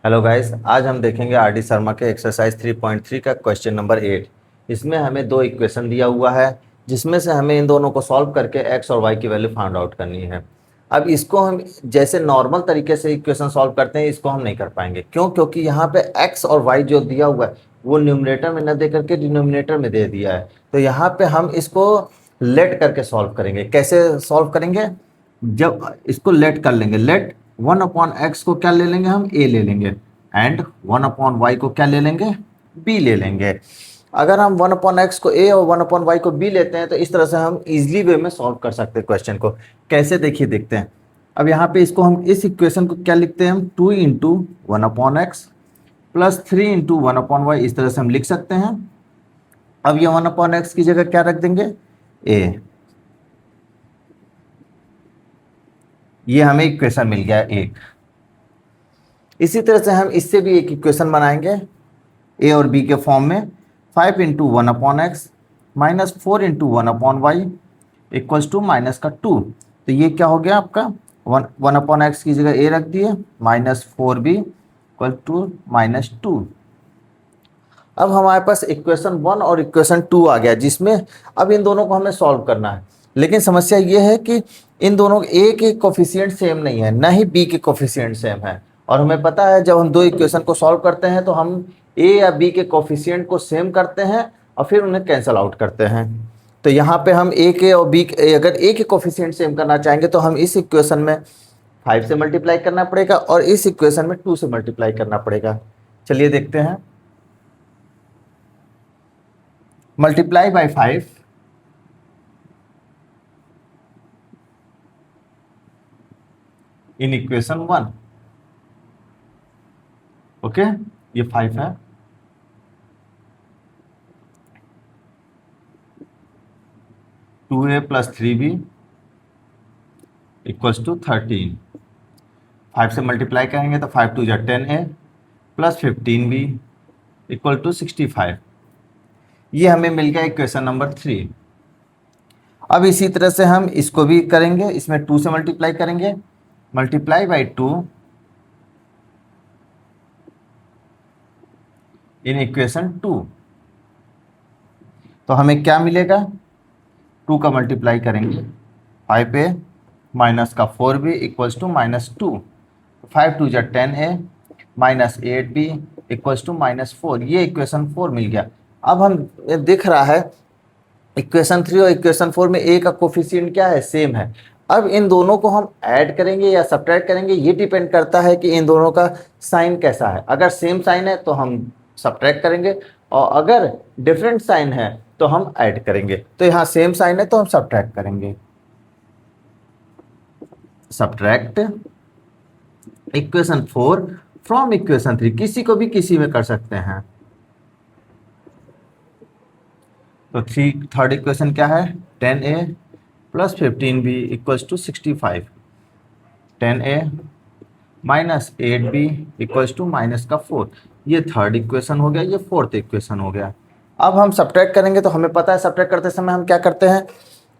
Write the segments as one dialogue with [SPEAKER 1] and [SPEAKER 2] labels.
[SPEAKER 1] Hello guys, आज हम देखेंगे आर डी शर्मा के एक्सरसाइज 3.3 का क्वेश्चन नंबर 8। इसमें हमें दो इक्वेशन दिया हुआ है, जिसमें से हमें इन दोनों को सॉल्व करके एक्स और वाई की वैल्यू फाइंड आउट करनी है। अब इसको हम जैसे नॉर्मल तरीके से इक्वेशन सॉल्व करते हैं, इसको हम नहीं कर पाएंगे। क्यों? क्योंकि यहाँ पे एक्स और वाई जो दिया हुआ है वो न्यूमरेटर में न दे करके डिनोमिनेटर में दे दिया है। तो यहाँ पे हम इसको लेट करके सॉल्व करेंगे। कैसे सॉल्व करेंगे? जब इसको लेट कर लेंगे, लेट 1/x को क्या ले लेंगे, हम a ले लेंगे, एंड 1/y को क्या ले लेंगे, b ले लेंगे। अगर हम 1/x को a और 1/y को b लेते हैं तो इस तरह से हम इजीली वे में सॉल्व कर सकते हैं क्वेश्चन को। कैसे, देखिए देखते हैं। अब यहाँ पे इसको हम इस इक्वेशन को क्या लिखते हैं, हम 2 into 1/x plus 3 into 1/y, इस तरह से हम लिख सकते हैं। अब ये 1/x की जगह क्या रख देंगे, a। ये हमें इक्वेशन मिल गया एक। इसी तरह से हम इससे भी एक इक्वेशन बनाएंगे a और b के फॉर्म में। 5 into 1/x minus 4 into 1/y equals to minus का 2। तो ये क्या हो गया आपका, 1/x की जगह a रख दिए, minus 4b equal to minus 2। अब हमारे पास इक्वेशन 1 और इक्वेशन 2 आ गया, जिसमें अब इन दोनों को हमें सॉल्व करना है। लेकिन समस्या ये है कि इन दोनों ए के कोफिशिएंट सेम नहीं है, ना ही बी के कोफिशिएंट सेम है। और हमें पता है जब हम दो इक्वेशन को सॉल्व करते हैं तो हम ए या बी के कोफिशिएंट को सेम करते हैं और फिर उन्हें कैंसल आउट करते हैं। तो यहाँ पे हम ए के और बी के, अगर ए के कोफिशिएंट सेम करना चाहेंगे तो हम इस इक्वेशन में 5 से मल्टीप्लाई करना पड़ेगा और इस इक्वेशन में 2 से मल्टीप्लाई करना पड़ेगा। चलिए देखते हैं। Multiply by 5 in equation 1। Okay, ये 5 है। Two a plus 3b equals to 13। 5 से मल्टीप्लाई करेंगे तो 5 2 जा 10a plus 15b equal to 65। ये हमें मिल गया इक्वेशन नंबर 3। अब इसी तरह से हम इसको भी करेंगे, इसमें 2 से मल्टीप्लाई करेंगे। Multiply by 2 in equation 2। तो हमें क्या मिलेगा, 2 का मल्टीप्लाई करेंगे 5a माइनस का 4b इक्वल्स टू माइनस 2। 5 2 जा 10a minus 8b equals to minus 4। ये इक्वेशन 4 मिल गया। अब हम दिख रहा है इक्वेशन 3 और इक्वेशन 4 में a का कोफिशिएंट क्या है, सेम है। अब इन दोनों को हम ऐड करेंगे या सब्ट्रैक्ट करेंगे, ये डिपेंड करता है कि इन दोनों का साइन कैसा है। अगर सेम साइन है तो हम सब्ट्रैक्ट करेंगे और अगर डिफरेंट साइन है तो हम ऐड करेंगे। तो यहाँ सेम साइन है तो हम सब्ट्रैक्ट करेंगे। Subtract equation 4 from equation 3। किसी को भी किसी में कर सकते हैं। तो थर्ड इक्वेशन क्या है, 10a plus 15b equals to 65। 10a minus 8b equals to minus का 4। ये थर्ड इक्वेशन हो गया, ये फोर्थ इक्वेशन हो गया। अब हम सब्ट्रैक्ट करेंगे तो हमें पता है सब्ट्रैक्ट करते समय हम क्या करते हैं,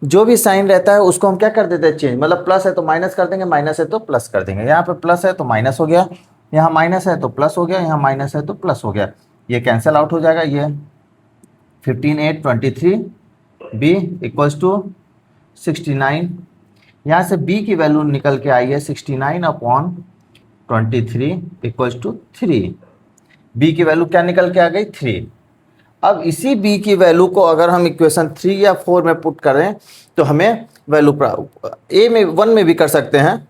[SPEAKER 1] जो भी साइन रहता है उसको हम क्या कर देते हैं, चेंज। मतलब प्लस है तो माइनस कर देंगे, माइनस है तो प्लस कर देंगे। यहाँ पे प्लस है तो माइनस हो गया, यहाँ माइनस है तो प्लस हो गया, यहाँ माइनस है तो प्लस हो गया। ये कैंसिल आउट हो जाएगा। ये 15 8 23 b इक्वल्स टू 69। यहाँ से b की वैल्यू निकल के आई है 69/23 इक्वल्स टू 3। b की वैल्यू क्या निकल के आ गई, 3। अब इसी b की वैल्यू को अगर हम इक्वेशन 3 या 4 में पुट करें तो हमें वैल्यू a में 1 में भी कर सकते हैं।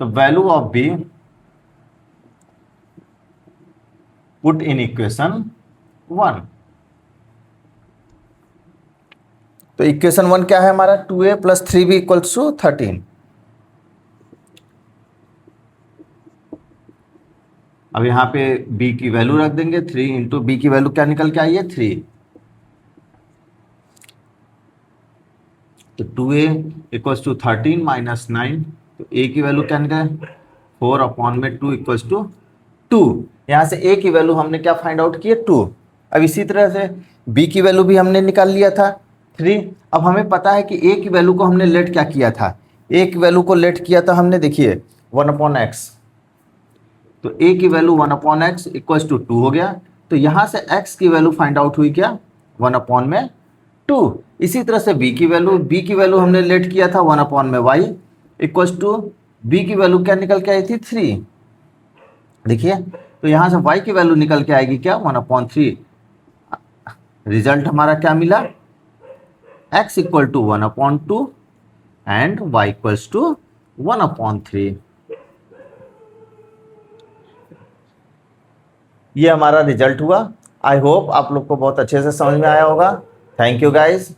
[SPEAKER 1] तो value of b put in equation 1। तो इक्वेशन 1 क्या है हमारा, 2a plus 3b equals to 13। अब यहाँ पे b की वैल्यू रख देंगे 3 इंटू b की वैल्यू क्या निकल के आई है, 3। तो 2a इक्वल्स टू 13 माइनस 9। तो a की वैल्यू क्या निकल, 4/2 इक्वल्स टू 2। यहाँ से a की वैल्यू हमने क्या फाइंड आउट की है, 2। अब इसी तरह से b की वैल्यू भी हमने निकाल लिया था, 3। अब हमें पता है कि a की वैल्यू को हमने लेट क्या किया था, a की वैल्यू को लेट किया था हमने, देखिए 1/x। तो a की वैल्यू 1/x इक्वल्स टू 2 हो गया। तो यहां से x की वैल्यू फाइंड आउट हुई क्या, 1/2। इसी तरह से b की वैल्यू हमने लेट किया था 1/y इक्वल्स टू b की वैल्यू क्या निकल के आई थी 3। देखिए, तो यहां से y की वैल्यू निकल के आएगी क्या 1/3। रिजल्ट हमारा क्या मिला, x equal to 1/2 and y equals to 1/3। ये हमारा रिजल्ट हुआ। आई होप आप लोग को बहुत अच्छे से समझ में आया होगा। Thank you guys.